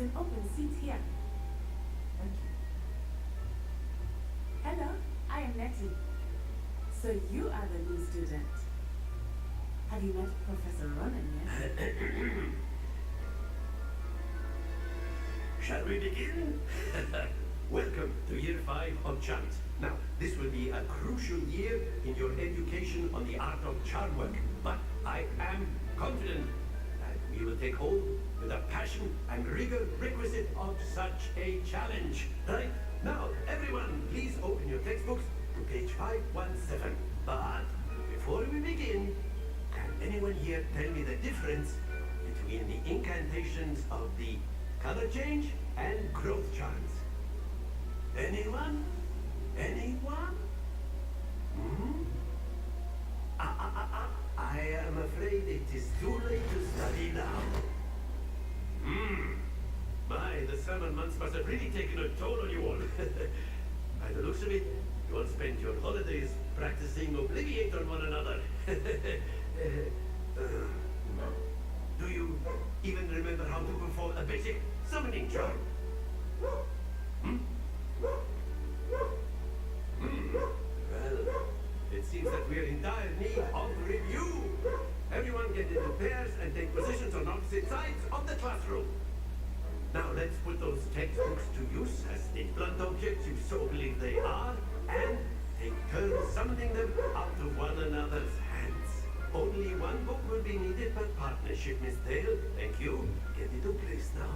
an open seat here. Thank you. Hello, I am Nettie. So you are the new student. Have you met Professor Ronan yet? Shall we begin? Welcome to Year 5 of Chant. Now, this will be a crucial year in your education on the art of charm work, but I am confident that we will take hold with the passion and rigor requisite of such a challenge. Right? Now, everyone, please open your textbooks to page 517. But before we begin, can anyone here tell me the difference between the incantations of the color change and growth charms? Anyone? Anyone? Hmm? I am afraid it is too late to study now. My, the summer months must have really taken a toll on you all. By the looks of it, you all spent your holidays practicing Obliviate on one another. Do you even remember how to perform a basic summoning charm? Well, it seems that we are in dire need of review. Everyone get into pairs and take positions on opposite sides of the classroom. Now let's put those textbooks to use as the blunt objects you so believe they are, and take turns summoning them out of one another's hands. Only one book will be needed per partnership, Miss Dale. Thank you. Get into place now.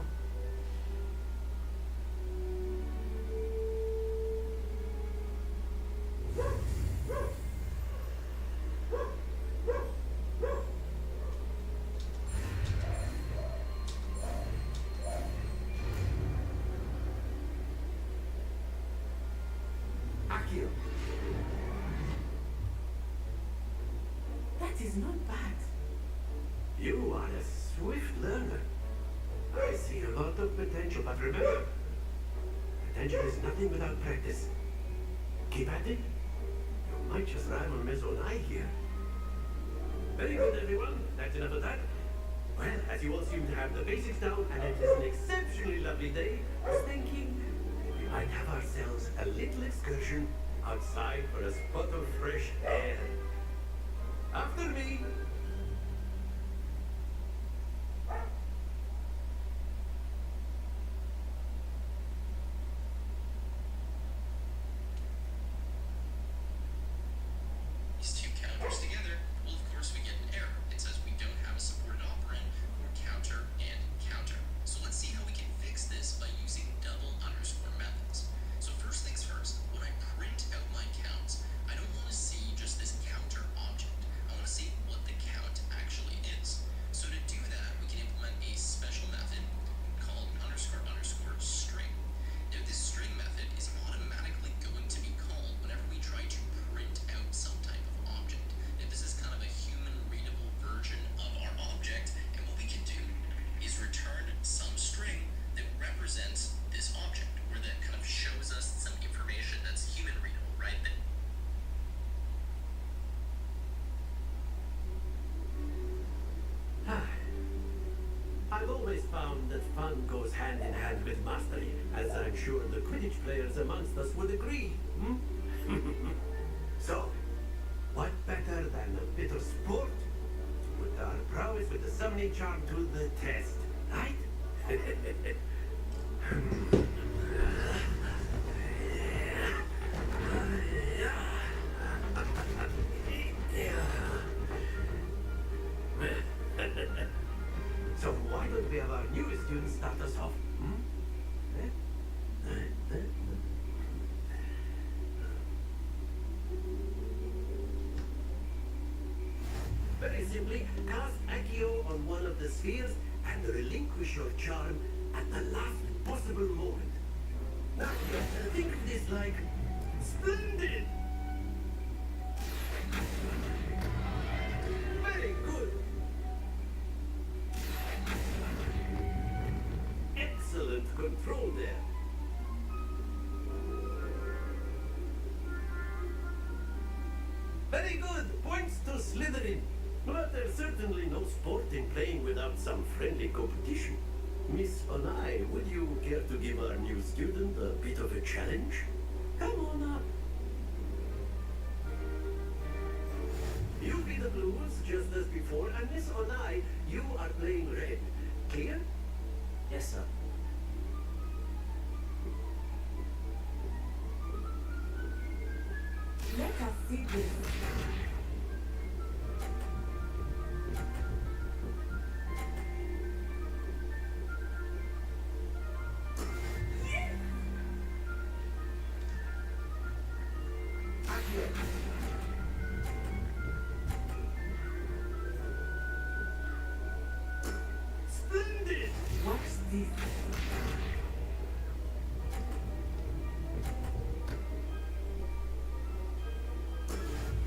Akio. That is not bad. You are a swift learner. I see a lot of potential, but remember, potential is nothing without practice. Keep at it. You might just rival Miss Onai here. Very good, everyone. That's enough of that. Well, as you all seem to have the basics down, and it is an exceptionally lovely day, I was thinking we might have ourselves a little excursion outside for a spot of fresh air. After me. These two counters together, well, of course we get an error. It says we don't have a supported operand or counter and counter. So let's see how we can fix this by using double underscore methods. So first things first, when I print out my counts, I don't want to see just this counter object. I want to see what the count actually is. So to do that, we can implement a special method called underscore underscore string. Now this string method is automatically going to be called whenever we try to print out some type of object. Now this is kind of a human readable version of our object, and what we can do is return some string that represents this object, or that kind of shows us some information that's human readable, right? I've always found that fun goes hand in hand with mastery, as I'm sure the Quidditch players amongst us would agree. So, what better than a bit of sport to put our prowess with the summoning charm to the test, right? So why don't we have our newest student start us off? Very simply, cast Accio on one of the spheres and relinquish your charm at the last possible moment. Now, think of this like splendid! Very good! Excellent control there. Very good! Points to Slytherin. But there's certainly no sport in playing without some friendly competition. Miss Onai, would you care to give our new student a bit of a challenge? Come on up. You be the blues just as before, and Miss Onai, you are playing red. Clear? Yes, sir. Let us see this. Splendid! Watch this.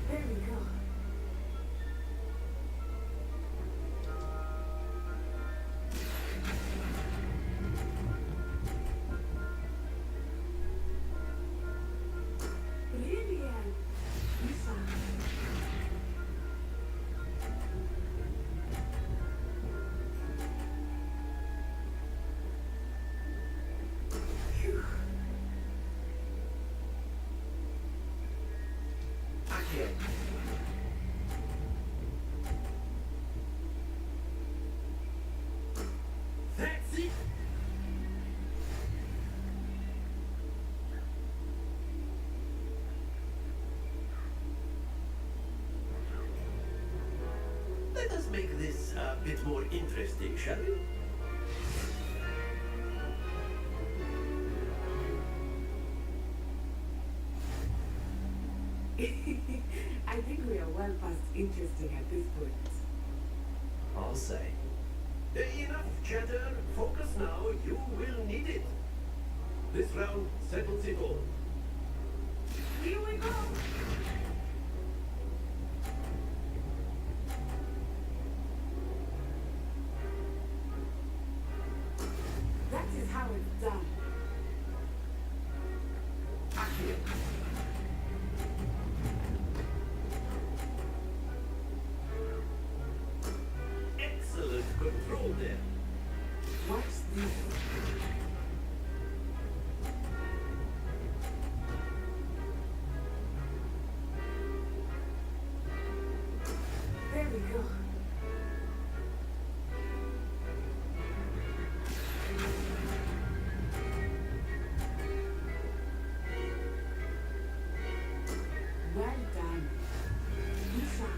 There we go. Brilliant. Lisa. Phew. Accio. That's it! Let us make this a bit more interesting, shall we? I think we are well past interesting at this point. I'll say. Enough chatter. Focus now. You will need it. This round settles it all. Here we go. That is how it's done. Accio. Excellent control there. Watch this. There we go. Well done. Lisa.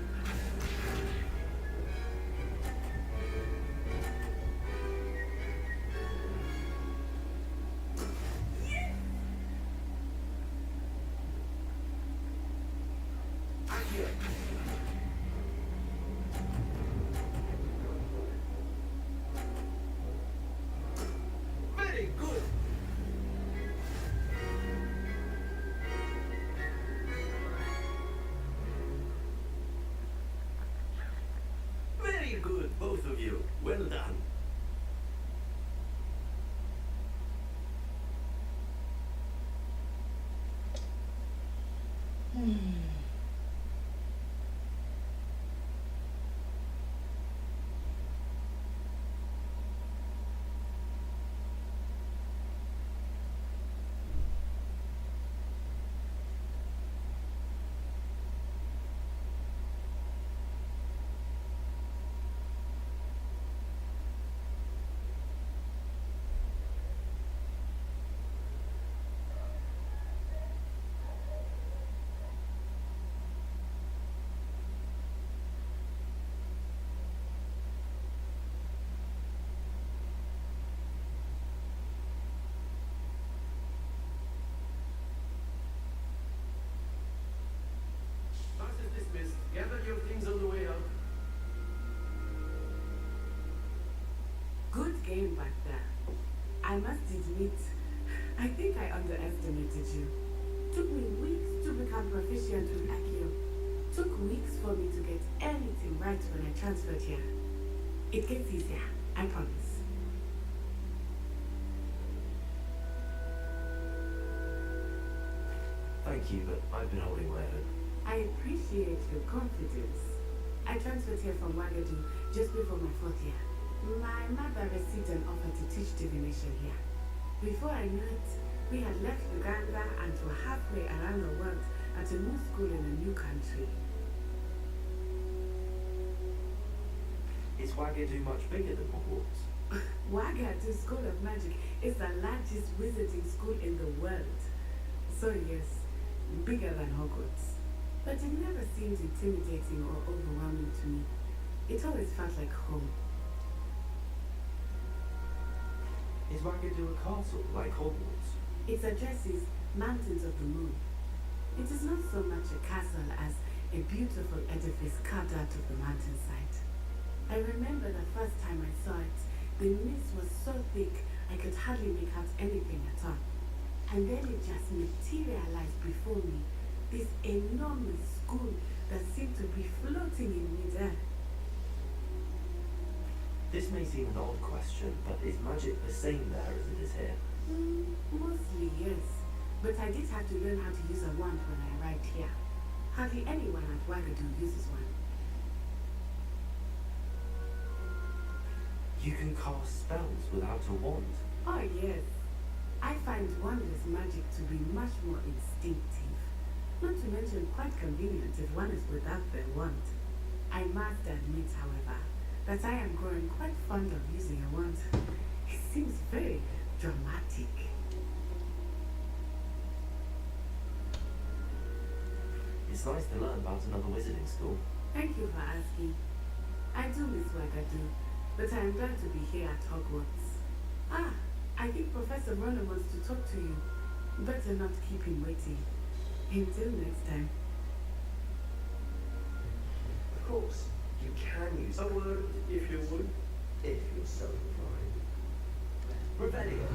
Accio. Very good. Very good, both of you. Well done. Class is dismissed. Gather your things on the way out. Good game back there. I must admit, I think I underestimated you. Took me weeks to become proficient with Accio. Took weeks for me to get anything right when I transferred here. It gets easier, I promise. Thank you, but I've been holding my own. I appreciate your confidence. I transferred here from Wagadu just before my 4th year. My mother received an offer to teach divination here. Before I knew it, we had left Uganda and were halfway around the world at a new school in a new country. Is Wagadu much bigger than Hogwarts? Wagadu School of Magic is the largest wizarding school in the world. So yes, bigger than Hogwarts. But it never seemed intimidating or overwhelming to me. It always felt like home. Is Wagadu a castle like Hogwarts? It addresses Mountains of the Moon. It is not so much a castle as a beautiful edifice carved out of the mountainside. I remember the first time I saw it, the mist was so thick I could hardly make out anything at all. And then it just materialized before me, this enormous school that seemed to be floating in midair. This may seem an odd question, but is magic the same there as it is here? Mostly yes, but I did have to learn how to use a wand when I arrived here. Hardly anyone at Wagadu uses one. You can cast spells without a wand. Oh yes, I find wandless magic to be much more instinctive. Not to mention quite convenient if one is without their wand. I must admit, however, that I am growing quite fond of using a wand. It seems very dramatic. It's nice to learn about another wizarding school. Thank you for asking. I do miss Wagadu, but I am glad to be here at Hogwarts. Ah, I think Professor Ronan wants to talk to you. Better not keep him waiting. Until next time. Of course, you can use a word if you would, if you're so inclined. Revelio.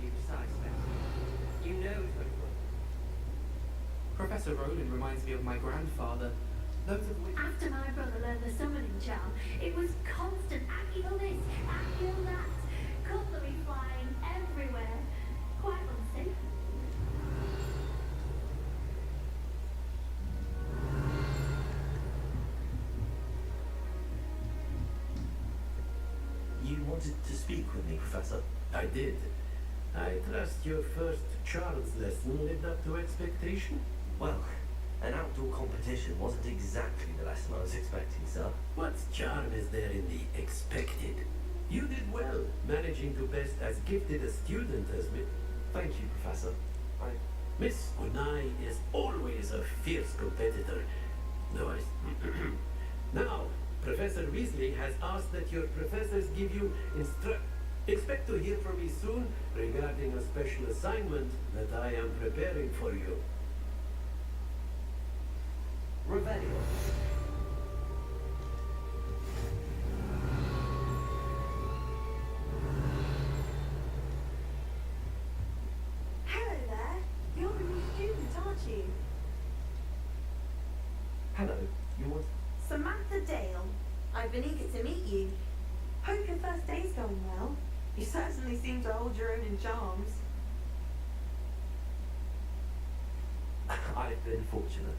You precise, Beth. You know very well. Professor Roland reminds me of my grandfather. Those of which... After my brother learned the summoning charm, it was constant Accio this, Accio that, cutlery flying everywhere. Quite unsafe. You wanted to speak with me, Professor? I did. I trust your first charms lesson lived up to expectation? Well, an outdoor competition wasn't exactly the lesson I was expecting, sir. What charm is there in the expected? You did well, managing to best as gifted a student as me. Thank you, Professor. Miss Unai is always a fierce competitor. No, Now, Professor Weasley has asked that your professors give you Expect to hear from me soon regarding a special assignment that I am preparing for you. Revelio. Hello there. You're a new student, aren't you? Hello. You want... Samantha Dale. I've been eager to meet you. Hope your first day's going well. You certainly seem to hold your own in charms. I've been fortunate.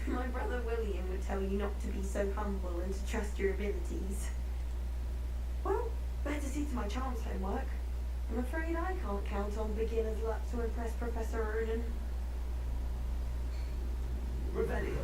My brother William would tell you not to be so humble and to trust your abilities. Well, better see to my charms homework. I'm afraid I can't count on beginner's luck to impress Professor Ronan. Revelio.